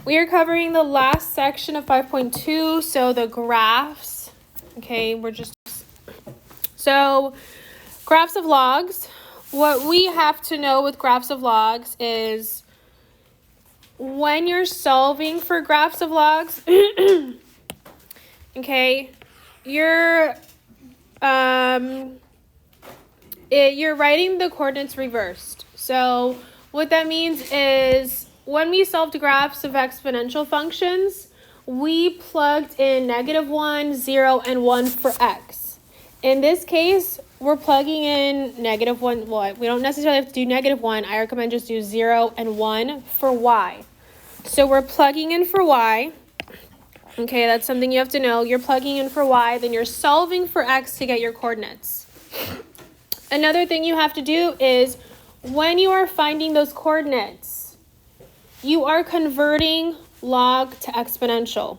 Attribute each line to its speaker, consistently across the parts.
Speaker 1: We are covering the last section of 5.2, so the graphs. Okay, so graphs of logs. What we have to know with graphs of logs is when you're solving for graphs of logs, okay, you're writing the coordinates reversed. So what that means is when we solved graphs of exponential functions, we plugged in -1, 0, and 1 for x. In this case, we're plugging in -1. Well, we don't necessarily have to do -1. I recommend just do 0 and 1 for y. So we're plugging in for y. Okay, that's something you have to know. You're plugging in for y, then you're solving for x to get your coordinates. Another thing you have to do is when you are finding those coordinates, you are converting log to exponential.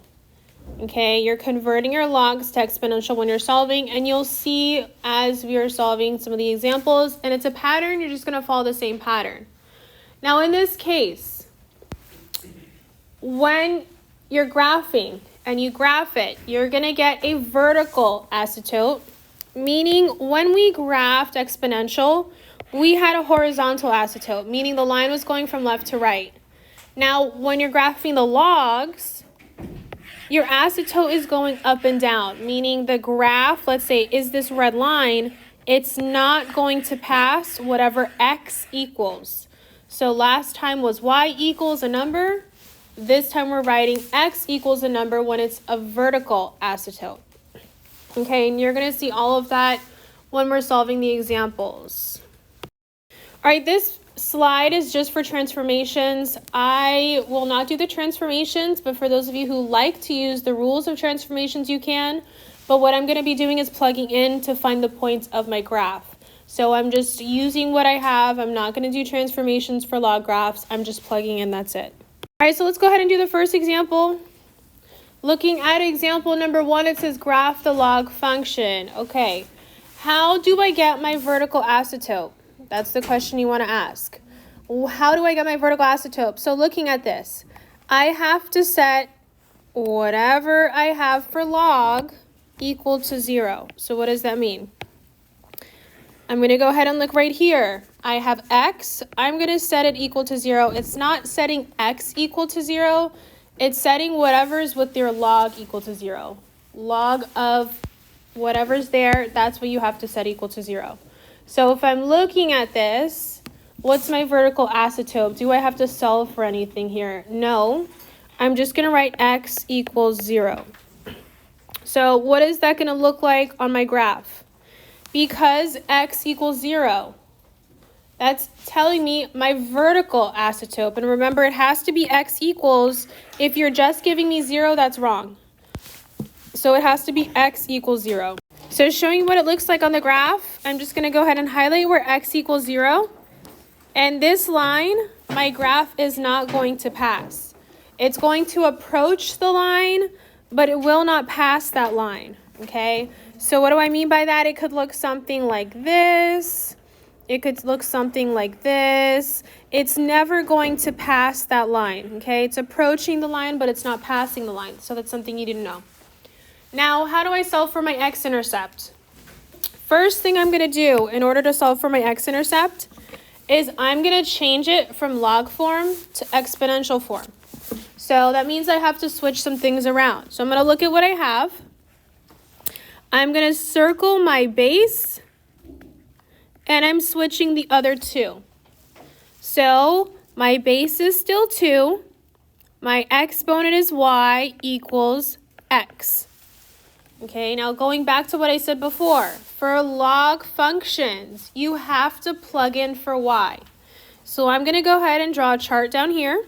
Speaker 1: Okay, you're converting your logs to exponential when you're solving, and you'll see as we are solving some of the examples, and it's a pattern, you're just going to follow the same pattern. Now in this case, when you're graphing and you graph it, you're going to get a vertical asymptote, meaning when we graphed exponential, we had a horizontal asymptote, meaning the line was going from left to right. Now, when you're graphing the logs, your asymptote is going up and down, meaning the graph, let's say, is this red line, it's not going to pass whatever x equals. So last time was y equals a number. This time we're writing x equals a number when it's a vertical asymptote. Okay, and you're going to see all of that when we're solving the examples. All right, this slide is just for transformations. I will not do the transformations, but for those of you who like to use the rules of transformations, you can. But what I'm going to be doing is plugging in to find the points of my graph. So I'm just using what I have. I'm not going to do transformations for log graphs. I'm just plugging in, that's it. All right, so let's go ahead and do the first example. Looking at example number 1, it says graph the log function. Okay, how do I get my vertical asymptote? That's the question you want to ask. How do I get my vertical asymptote? So looking at this, I have to set whatever I have for log equal to 0. So what does that mean? I'm going to go ahead and look right here. I have x. I'm going to set it equal to 0. It's not setting x equal to 0. It's setting whatever's with your log equal to 0. Log of whatever's there, that's what you have to set equal to 0. So if I'm looking at this, what's my vertical asymptote? Do I have to solve for anything here? No. I'm just going to write x equals 0. So what is that going to look like on my graph? Because x equals 0, that's telling me my vertical asymptote. And remember, it has to be x equals. If you're just giving me 0, that's wrong. So it has to be x equals 0. So showing you what it looks like on the graph, I'm just going to go ahead and highlight where x equals 0. And this line, my graph is not going to pass. It's going to approach the line, but it will not pass that line, okay? So what do I mean by that? It could look something like this. It could look something like this. It's never going to pass that line, okay? It's approaching the line, but it's not passing the line. So that's something you need to know. Now, how do I solve for my x-intercept? First thing I'm going to do in order to solve for my x-intercept is I'm going to change it from log form to exponential form. So that means I have to switch some things around. So I'm going to look at what I have. I'm going to circle my base, and I'm switching the other 2. So my base is still 2. My exponent is y equals x. Okay, now going back to what I said before, for log functions, you have to plug in for y. So I'm going to go ahead and draw a chart down here.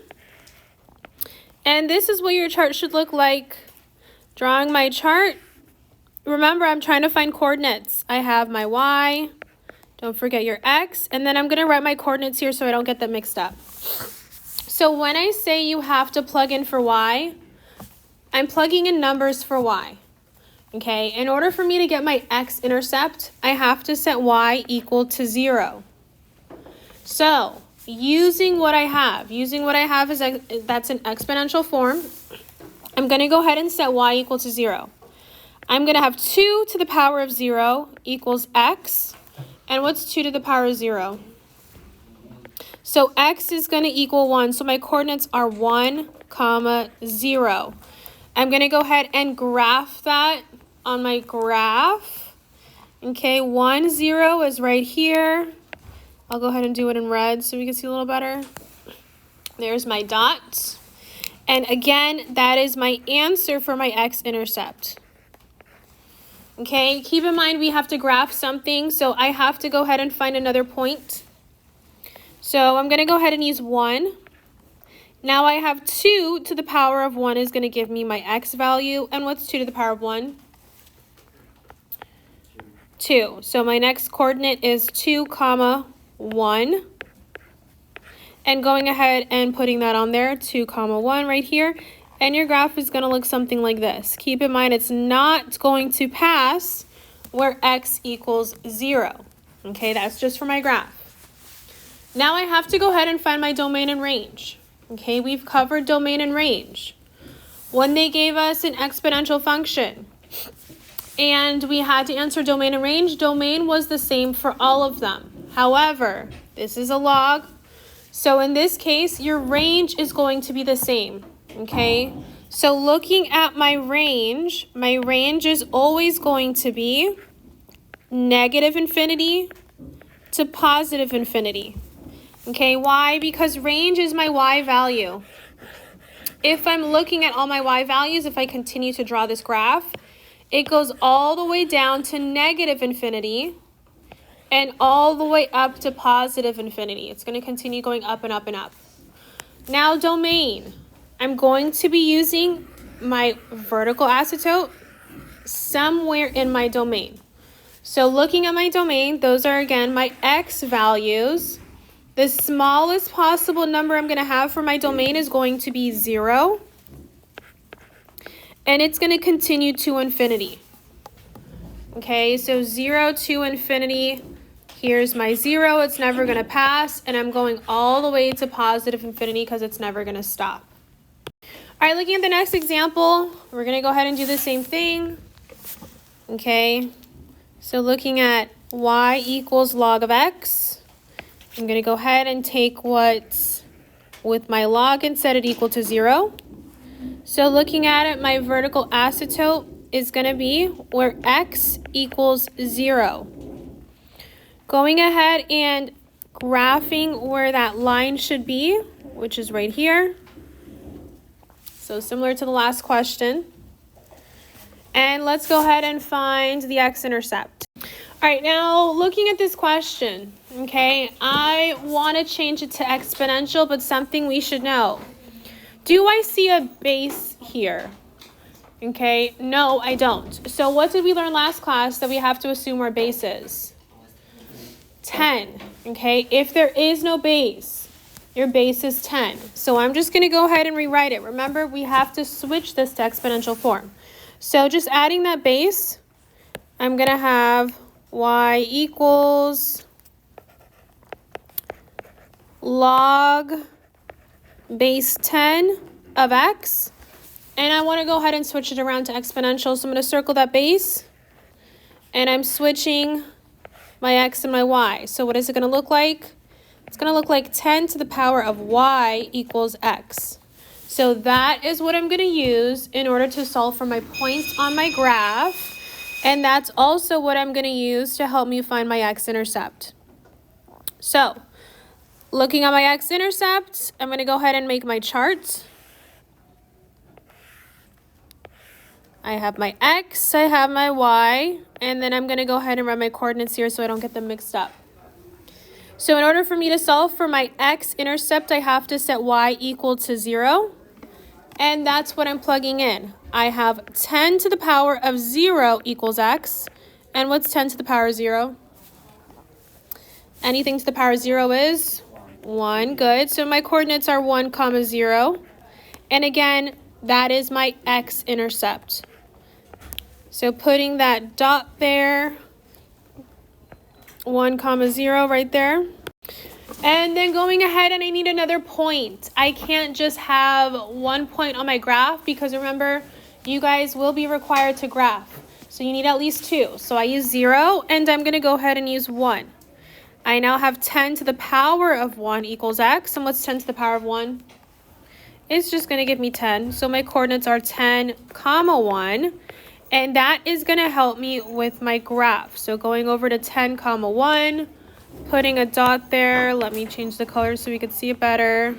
Speaker 1: And this is what your chart should look like. Drawing my chart, remember I'm trying to find coordinates. I have my y, don't forget your x, and then I'm going to write my coordinates here so I don't get them mixed up. So when I say you have to plug in for y, I'm plugging in numbers for y. Okay, in order for me to get my x-intercept, I have to set y equal to 0. So using what I have is that's an exponential form. I'm going to go ahead and set y equal to 0. I'm going to have 2 to the power of 0 equals x. And what's 2 to the power of 0? So x is going to equal 1. So my coordinates are 1, 0. I'm going to go ahead and graph that on my graph. Okay, 1, 0 is right here. I'll go ahead and do it in red so we can see a little better. There's my dot. And again, that is my answer for my x-intercept. Okay, keep in mind we have to graph something, so I have to go ahead and find another point. So I'm going to go ahead and use 1. Now I have 2 to the power of 1 is going to give me my x value. And what's 2 to the power of 1? 2. So my next coordinate is 2, 1. And going ahead and putting that on there, 2, 1 right here. And your graph is going to look something like this. Keep in mind it's not going to pass where x equals 0. Okay, that's just for my graph. Now I have to go ahead and find my domain and range. Okay, we've covered domain and range. When they gave us an exponential function and we had to answer domain and range, domain was the same for all of them. However, this is a log. So in this case, your range is going to be the same. Okay, so looking at my range is always going to be negative infinity to positive infinity. Okay, why? Because range is my y value. If I'm looking at all my y values, if I continue to draw this graph, it goes all the way down to negative infinity and all the way up to positive infinity. It's going to continue going up and up and up. Now domain. I'm going to be using my vertical asymptote somewhere in my domain. So looking at my domain, those are again my x values. The smallest possible number I'm going to have for my domain is going to be 0. And it's going to continue to infinity. Okay, so 0 to infinity. Here's my 0. It's never going to pass. And I'm going all the way to positive infinity because it's never going to stop. All right, looking at the next example, we're going to go ahead and do the same thing. Okay, so looking at y equals log of x, I'm going to go ahead and take what's with my log and set it equal to 0. So looking at it, my vertical asymptote is going to be where x equals 0. Going ahead and graphing where that line should be, which is right here. So similar to the last question. And let's go ahead and find the x-intercept. All right, now looking at this question, okay, I want to change it to exponential, but something we should know. Do I see a base here? Okay, no, I don't. So what did we learn last class that we have to assume our base is? 10, okay? If there is no base, your base is 10. So I'm just going to go ahead and rewrite it. Remember, we have to switch this to exponential form. So just adding that base, I'm going to have y equals log base 10 of x. And I want to go ahead and switch it around to exponential. So I'm going to circle that base. And I'm switching my x and my y. So what is it going to look like? It's going to look like 10 to the power of y equals x. So that is what I'm going to use in order to solve for my points on my graph. And that's also what I'm going to use to help me find my x-intercept. So looking at my x-intercept, I'm going to go ahead and make my chart. I have my x, I have my y, and then I'm going to go ahead and write my coordinates here so I don't get them mixed up. So in order for me to solve for my x-intercept, I have to set y equal to 0. And that's what I'm plugging in. I have 10 to the power of 0 equals x. And what's 10 to the power of 0? Anything to the power of 0 is 1. Good. So my coordinates are 1, 0. And again, that is my x-intercept. So putting that dot there, 1, 0 right there. And then going ahead, and I need another point. I can't just have 1 point on my graph because remember, you guys will be required to graph. So you need at least 2. So I use 0 and I'm going to go ahead and use 1. I now have 10 to the power of 1 equals x. And what's 10 to the power of 1? It's just going to give me 10. So my coordinates are 10, comma 1. And that is going to help me with my graph. So going over to 10, comma 1, putting a dot there. Let me change the color so we can see it better.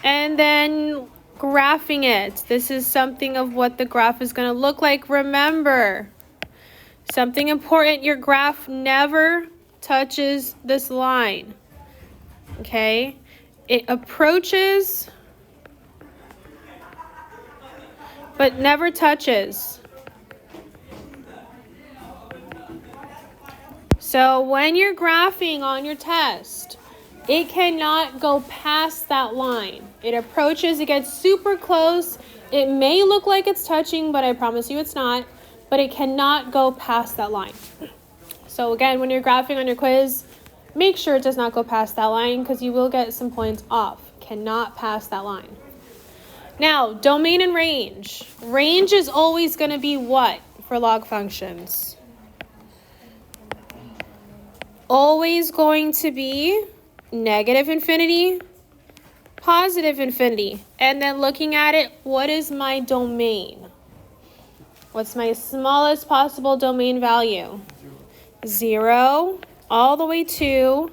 Speaker 1: And then graphing it. This is something of what the graph is going to look like. Remember, something important, your graph never touches this line. Okay? It approaches, but never touches. So when you're graphing on your test, it cannot go past that line. It approaches, it gets super close. It may look like it's touching, but I promise you it's not. But it cannot go past that line. So again, when you're graphing on your quiz, make sure it does not go past that line because you will get some points off. Cannot pass that line. Now, domain and range. Range is always going to be what for log functions? Always going to be negative infinity, positive infinity. And then looking at it, what is my domain? What's my smallest possible domain value? 0 all the way to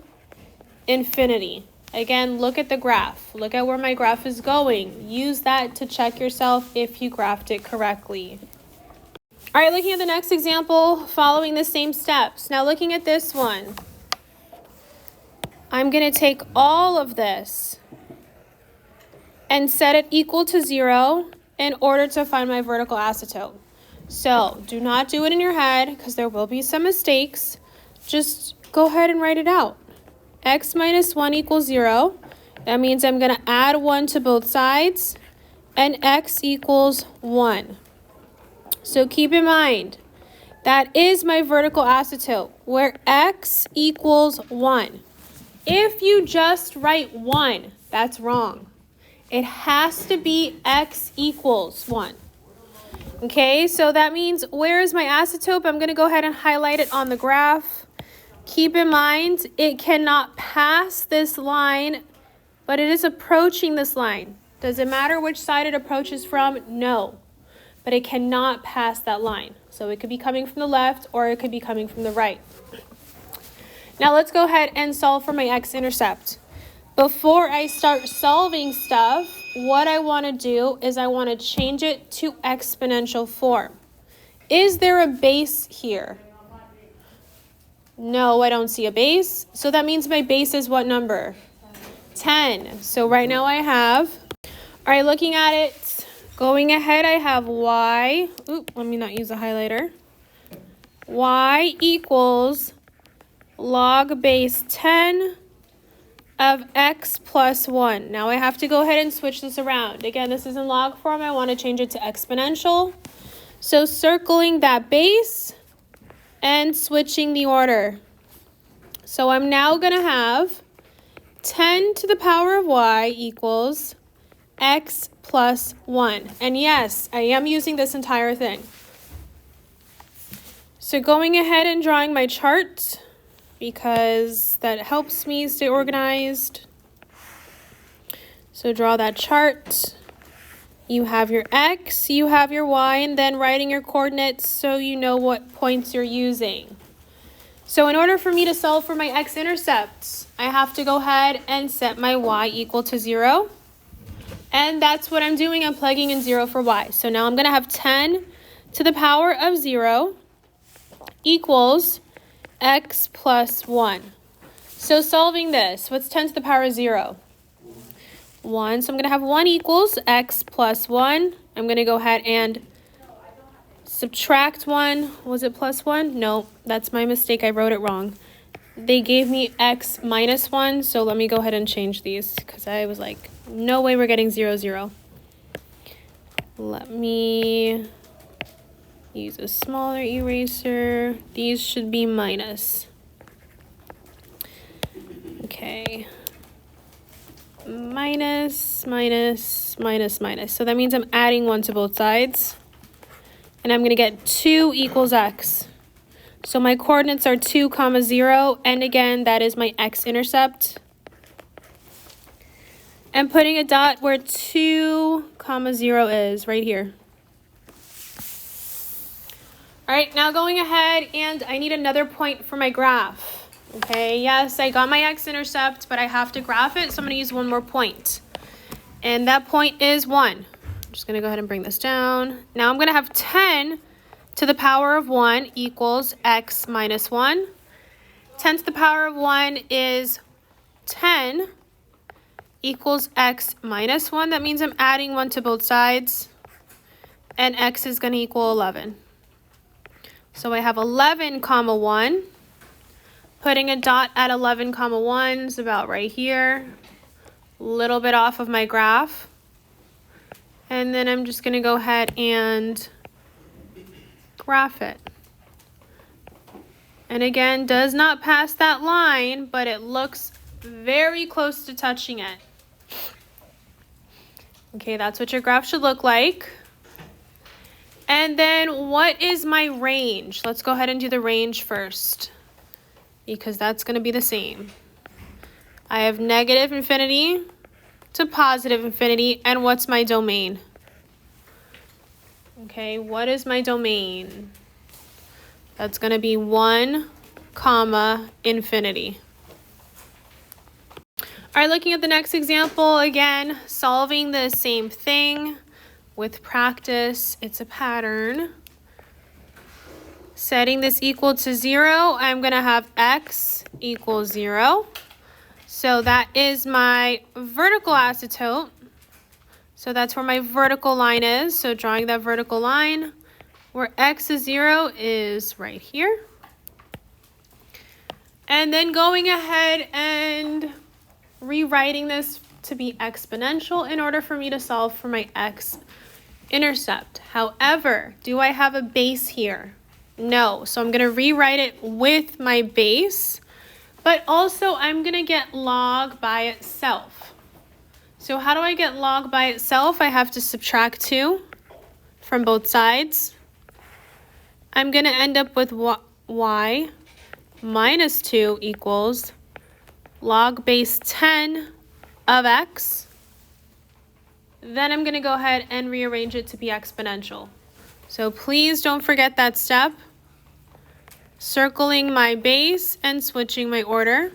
Speaker 1: infinity. Again, look at the graph. Look at where my graph is going. Use that to check yourself if you graphed it correctly. All right, looking at the next example, following the same steps. Now looking at this one, I'm going to take all of this and set it equal to 0 in order to find my vertical asymptote. So do not do it in your head because there will be some mistakes. Just go ahead and write it out. X minus 1 equals 0. That means I'm going to add 1 to both sides, and x equals 1. So keep in mind, that is my vertical asymptote, where x equals 1. If you just write 1, that's wrong. It has to be x equals 1. Okay, so that means where is my asymptote? I'm going to go ahead and highlight it on the graph. Keep in mind, it cannot pass this line, but it is approaching this line. Does it matter which side it approaches from? No, but it cannot pass that line. So it could be coming from the left or it could be coming from the right. Now let's go ahead and solve for my x-intercept. Before I start solving stuff, what I want to do is I want to change it to exponential form. Is there a base here? No, I don't see a base. So that means my base is what number? 10. So right now I have, all right, looking at it, going ahead, I have y, let me not use a highlighter. Y equals log base 10 of x plus 1. Now I have to go ahead and switch this around. Again, this is in log form. I want to change it to exponential. So circling that base and switching the order. So I'm now going to have 10 to the power of y equals x plus 1. And yes, I am using this entire thing. So going ahead and drawing my chart, because that helps me stay organized. So draw that chart. You have your x, you have your y, and then writing your coordinates so you know what points you're using. So in order for me to solve for my x-intercepts, I have to go ahead and set my y equal to 0. And that's what I'm doing. I'm plugging in 0 for y. So now I'm going to have 10 to the power of 0 equals x plus 1. So solving this, what's 10 to the power of 0? 1. So I'm going to have 1 equals x plus 1. I'm going to go ahead and subtract 1. Was it plus 1? No, that's my mistake. I wrote it wrong. They gave me x minus 1. So let me go ahead and change these because I was like, no way we're getting 0, 0. Let me use a smaller eraser. These should be minus. Okay. Minus, minus, minus, minus. So that means I'm adding 1 to both sides. And I'm going to get 2 equals x. So my coordinates are 2, 0. And again, that is my x-intercept. And putting a dot where 2, 0 is, right here. All right, now going ahead, and I need another point for my graph. Okay, yes, I got my x-intercept, but I have to graph it, so I'm going to use one more point. And that point is 1. I'm just going to go ahead and bring this down. Now I'm going to have 10 to the power of 1 equals x minus 1. 10 to the power of 1 is 10 equals x minus 1. That means I'm adding 1 to both sides. And x is going to equal 11. So I have 11, 1. Putting a dot at 11, 1 is about right here. A little bit off of my graph. And then I'm just going to go ahead and graph it. And again, does not pass that line, but it looks very close to touching it. Okay, that's what your graph should look like. And then what is my range? Let's go ahead and do the range first, because that's going to be the same. I have negative infinity to positive infinity, and what's my domain? Okay, what is my domain? That's going to be 1, infinity. All right, looking at the next example, again, solving the same thing. With practice, it's a pattern. Setting this equal to 0, I'm going to have x equals 0. So that is my vertical asymptote. So that's where my vertical line is. So drawing that vertical line where x is 0 is right here. And then going ahead and rewriting this to be exponential in order for me to solve for my x-intercept. However, do I have a base here? No. So I'm going to rewrite it with my base, but also I'm going to get log by itself. So how do I get log by itself? I have to subtract 2 from both sides. I'm going to end up with y minus 2 equals log base 10 of x. Then I'm going to go ahead and rearrange it to be exponential. So please don't forget that step. Circling my base and switching my order.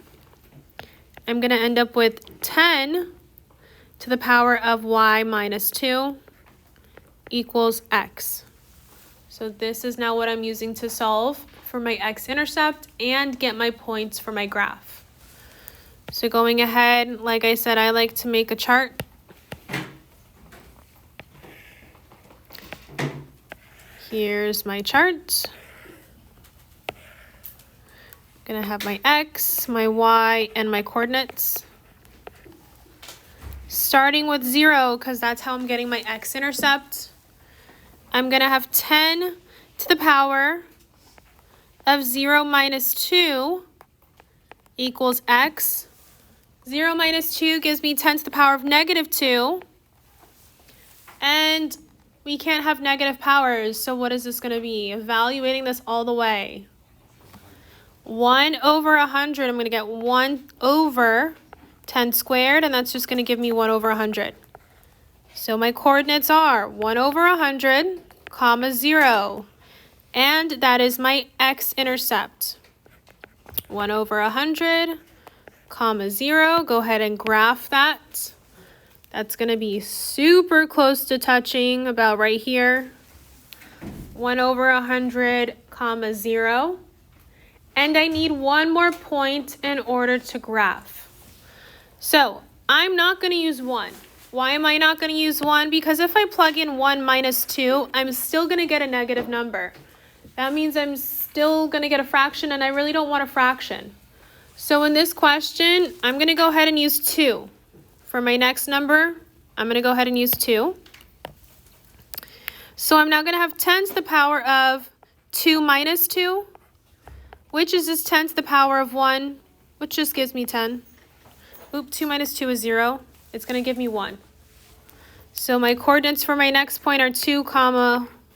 Speaker 1: I'm going to end up with 10 to the power of y minus 2 equals x. So this is now what I'm using to solve for my x-intercept and get my points for my graph. So going ahead, like I said, I like to make a chart. Here's my chart. I'm gonna have my x, my y, and my coordinates. Starting with 0, because that's how I'm getting my x-intercept. I'm gonna have 10 to the power of 0 minus 2 equals x. 0 minus 2 gives me 10 to the power of negative 2. And we can't have negative powers, so what is this going to be? Evaluating this all the way. 1 over 100, I'm going to get 1 over 10 squared, and that's just going to give me 1 over 100. So my coordinates are 1 over 100, 0. And that is my x-intercept. 1 over 100, 0. Go ahead and graph that. That's going to be super close to touching, about right here. 1 over 100, 0. And I need one more point in order to graph. So I'm not going to use 1. Why am I not going to use 1? Because if I plug in 1 minus 2, I'm still going to get a negative number. That means I'm still going to get a fraction, and I really don't want a fraction. So in this question, I'm going to go ahead and use 2. For my next number, I'm going to go ahead and use 2. So I'm now going to have 10 to the power of 2 minus 2, which is just 10 to the power of 1, which just gives me 10. 2 minus 2 is 0. It's going to give me 1. So my coordinates for my next point are 2,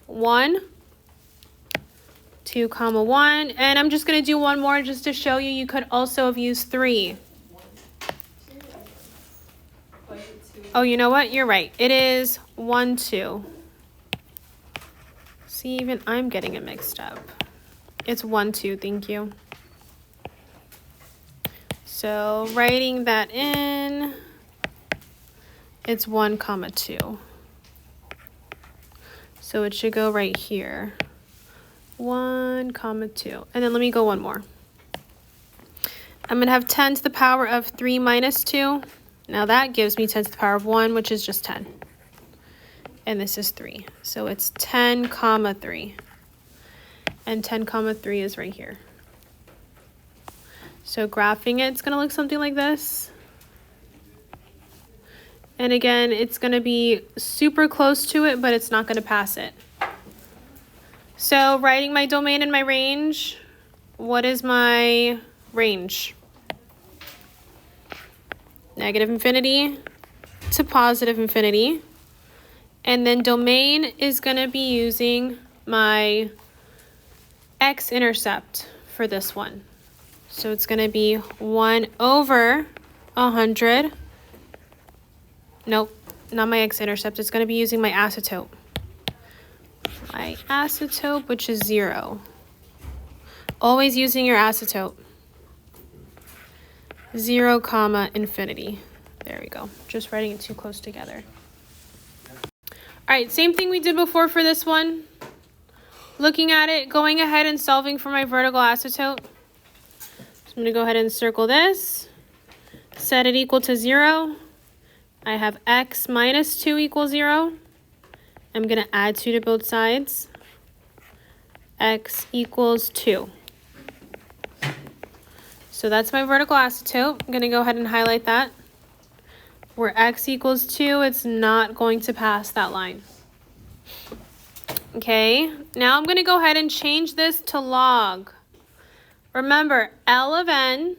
Speaker 1: 1. 2, 1. And I'm just going to do one more just to show you. You could also have used 3. Oh, you know what? You're right. It is 1, 2. See, even I'm getting it mixed up. It's 1, 2. Thank you. So writing that in, it's 1, 2. So it should go right here. 1, 2. And then let me go one more. I'm going to have 10 to the power of 3 minus 2. Now that gives me 10 to the power of 1, which is just 10. And this is 3. So it's 10, 3. And 10, 3 is right here. So graphing it, it's going to look something like this. And again, it's going to be super close to it, but it's not going to pass it. So writing my domain and my range, what is my range? Negative infinity to positive infinity. And then domain is going to be using my x-intercept for this one. So it's going to be 1 over 100. Nope, not my x-intercept. It's going to be using my asymptote. My asymptote, which is 0. Always using your asymptote. 0, infinity. There we go. Just writing it too close together. All right, same thing we did before for this one. Looking at it, going ahead and solving for my vertical asymptote. I'm going to go ahead and circle this, set it equal to 0. I have x minus 2 equals 0. I'm going to add 2 to both sides. X equals 2. So that's my vertical asymptote. I'm going to go ahead and highlight that. Where x equals 2, it's not going to pass that line. Okay, now I'm going to go ahead and change this to log. Remember, L of n,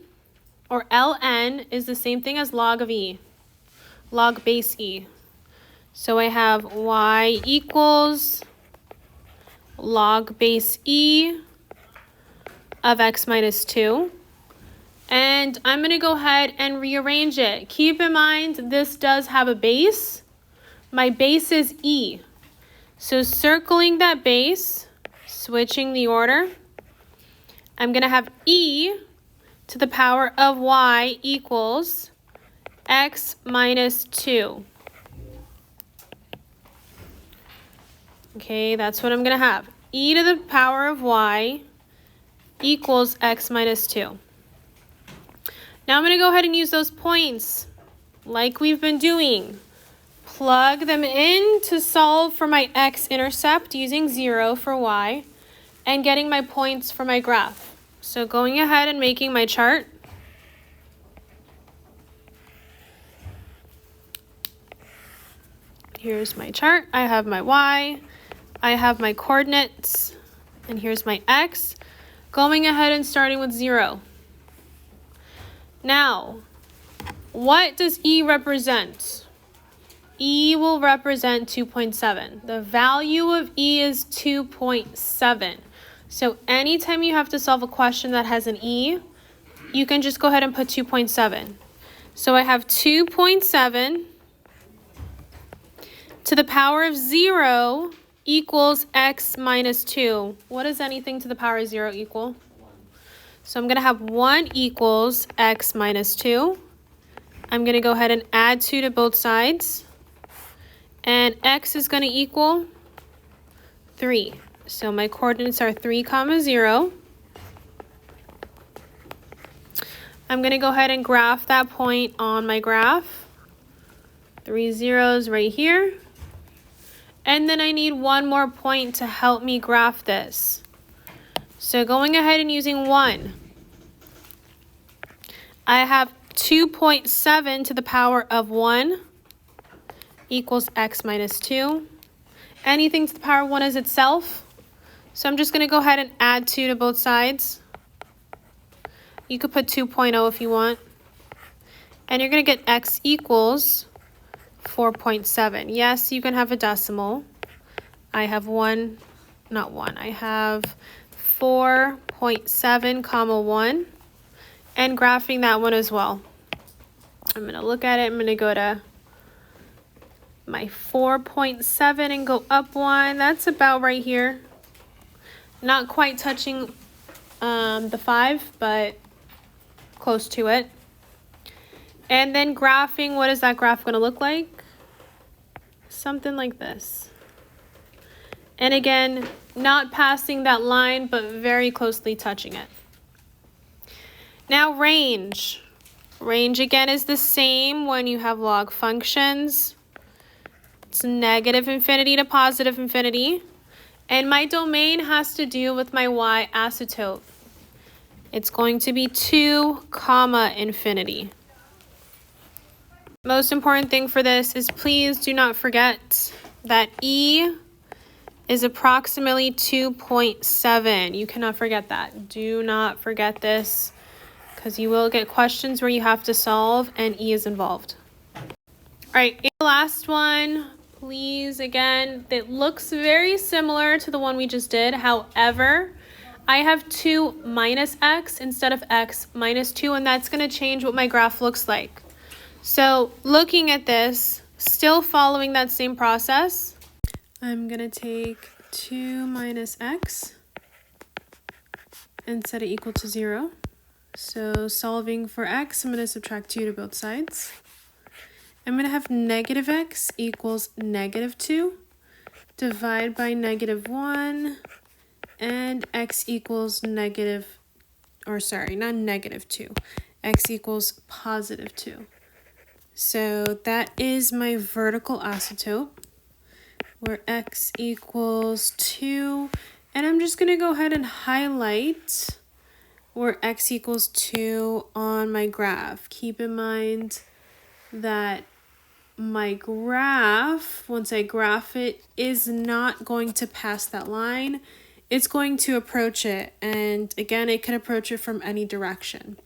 Speaker 1: or ln, is the same thing as log of e, log base e. So I have y equals log base e of x minus 2. And I'm going to go ahead and rearrange it. Keep in mind, this does have a base. My base is e. So circling that base, switching the order, I'm going to have e to the power of y equals x minus 2. Okay, that's what I'm going to have. E to the power of y equals x minus 2. Now I'm going to go ahead and use those points like we've been doing. Plug them in to solve for my x-intercept using 0 for y and getting my points for my graph. So going ahead and making my chart. Here's my chart. I have my y, I have my coordinates, and here's my x. Going ahead and starting with 0. Now, what does E represent? E will represent 2.7. The value of E is 2.7. So anytime you have to solve a question that has an E, you can just go ahead and put 2.7. So I have 2.7 to the power of 0 equals x minus 2. What does anything to the power of 0 equal? So I'm going to have 1 equals x minus 2. I'm going to go ahead and add 2 to both sides. And x is going to equal 3. So my coordinates are 3, 0. I'm going to go ahead and graph that point on my graph. 3 zeros right here. And then I need one more point to help me graph this. So going ahead and using 1, I have 2.7 to the power of 1 equals x minus 2. Anything to the power of 1 is itself. So I'm just going to go ahead and add 2 to both sides. You could put 2.0 if you want. And you're going to get x equals 4.7. Yes, you can have a decimal. I have I have 4.7 comma 1, and graphing that one as well. I'm going to look at it. I'm going to go to my 4.7 and go up 1. That's about right here. Not quite touching the 5, but close to it. And then graphing, what is that graph going to look like? Something like this. And again, not passing that line, but very closely touching it. Now range. Range again is the same when you have log functions. It's negative infinity to positive infinity. And my domain has to do with my y asymptote. It's going to be 2 comma infinity. Most important thing for this is please do not forget that E is approximately 2.7. You cannot forget that. Do not forget this because you will get questions where you have to solve and E is involved. All right, the last one, please, again, it looks very similar to the one we just did. However, I have 2 minus x instead of x minus 2, and that's going to change what my graph looks like. So looking at this, still following that same process, I'm going to take 2 minus x and set it equal to 0. So solving for x, I'm going to subtract 2 to both sides. I'm going to have negative x equals negative 2, divide by negative 1, and x equals negative, or sorry, not negative 2, x equals positive 2. So that is my vertical asymptote, where x equals 2, and I'm just going to go ahead and highlight where x equals 2 on my graph. Keep in mind that my graph, once I graph it, is not going to pass that line. It's going to approach it, and again, it can approach it from any direction.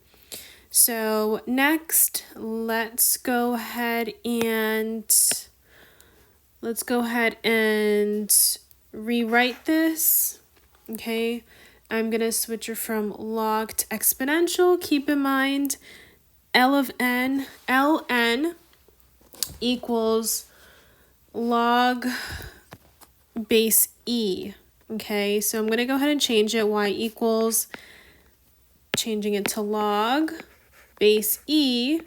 Speaker 1: So next, let's go ahead and rewrite this. Okay, I'm gonna switch it from log to exponential. Keep in mind, ln equals log base e. Okay, so I'm gonna go ahead and change it. Y equals, changing it to log base e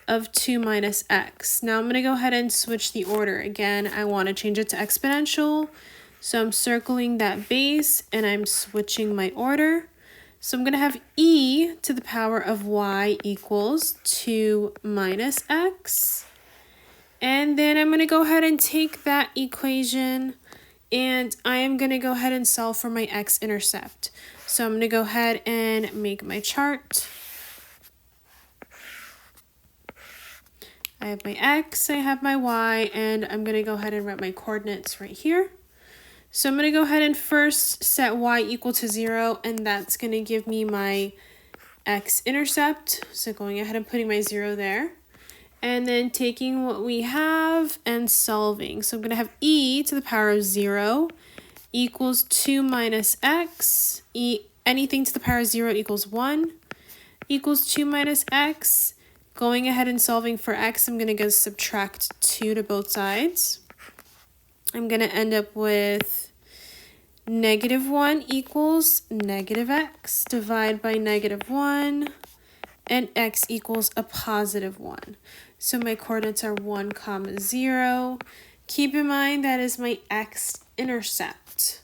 Speaker 1: of 2 minus x. Now I'm going to go ahead and switch the order. Again, I want to change it to exponential. So I'm circling that base and I'm switching my order. So I'm going to have e to the power of y equals 2 minus x. And then I'm going to go ahead and take that equation and I am going to go ahead and solve for my x-intercept. So I'm going to go ahead and make my chart. I have my x, I have my y, and I'm going to go ahead and write my coordinates right here. So I'm going to go ahead and first set y equal to 0, and that's going to give me my x-intercept. So going ahead and putting my 0 there. And then taking what we have and solving. So I'm going to have e to the power of 0 equals 2 minus x. Anything to the power of 0 equals 1 equals 2 minus x. Going ahead and solving for x, I'm going to go subtract 2 to both sides. I'm going to end up with negative 1 equals negative x, divide by negative 1, and x equals a positive 1. So my coordinates are 1, 0. Keep in mind that is my x-intercept.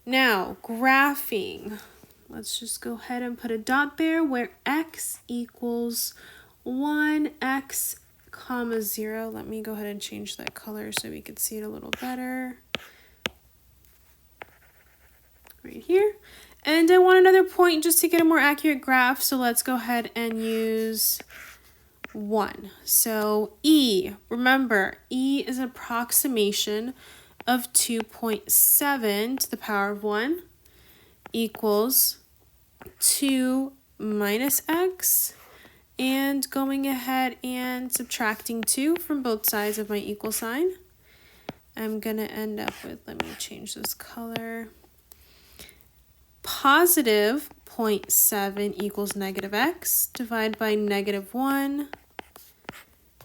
Speaker 1: Now, graphing. Let's just go ahead and put a dot there where x equals 1x, 0. Let me go ahead and change that color so we can see it a little better. Right here. And I want another point just to get a more accurate graph, so let's go ahead and use 1. So E, remember, E is an approximation of 2.7 to the power of 1 equals 2 minus x. And going ahead and subtracting 2 from both sides of my equal sign, I'm going to end up with, let me change this color, positive 0.7 equals negative x, divided by negative 1,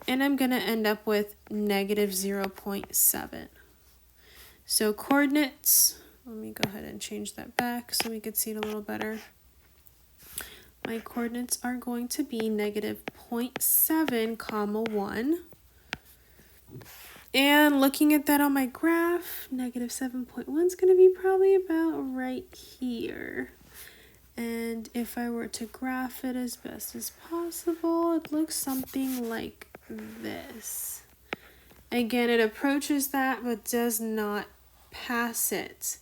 Speaker 1: and I'm going to end up with negative 0.7. So coordinates, let me go ahead and change that back so we could see it a little better. My coordinates are going to be negative 0.7, comma 1. And looking at that on my graph, negative 7.1 is going to be probably about right here. And if I were to graph it as best as possible, it looks something like this. Again, it approaches that but does not pass it.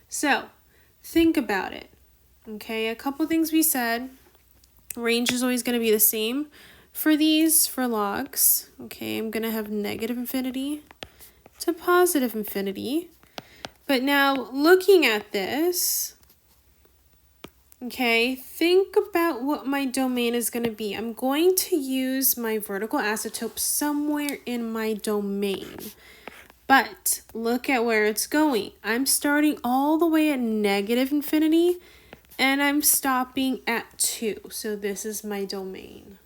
Speaker 1: So think about it. Okay, a couple things we said. Range is always going to be the same for these, for logs. Okay, I'm going to have negative infinity to positive infinity. But now looking at this, okay, think about what my domain is going to be. I'm going to use my vertical asymptote somewhere in my domain. But look at where it's going. I'm starting all the way at negative infinity and I'm stopping at 2. So this is my domain.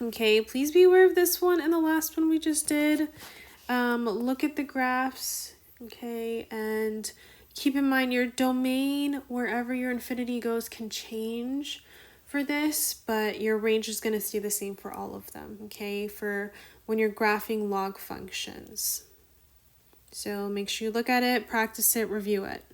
Speaker 1: Okay, please be aware of this one and the last one we just did. Look at the graphs, okay, and keep in mind your domain, wherever your infinity goes, can change for this, but your range is going to stay the same for all of them, okay, for when you're graphing log functions. So make sure you look at it, practice it, review it.